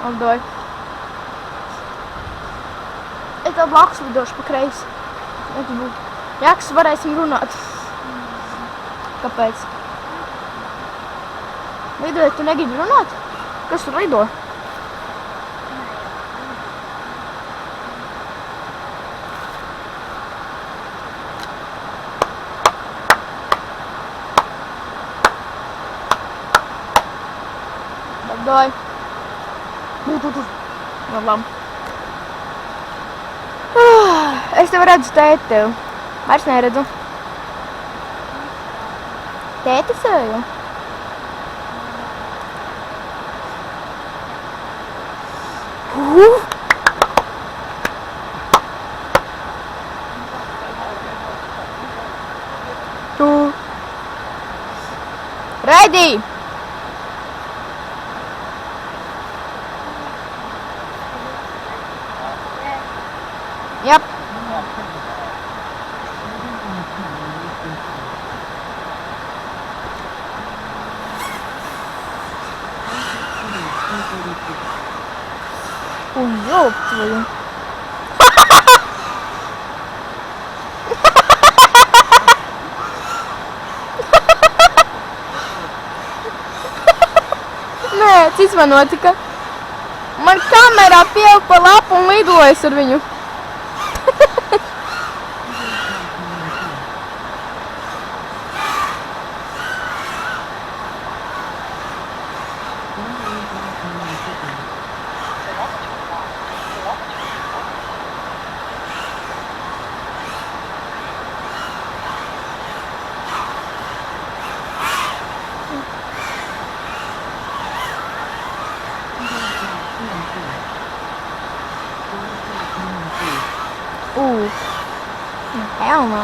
Atdod. Es tev blakus lidošu pa kreisi. Jāks, varēsim runāt. Kāpēc? Lidojot, tu negribi runāt? Kas tur lido? Atdod. Tur. Labi. Es tev redzu tēti tev. Vairs neredzu. Tēti seju. Tu. Ready! Yep. Ой, ёб твою. Nē, cits man notika. Man kamerā pieauga pa lapu un lidojas ar viņu. Hell no.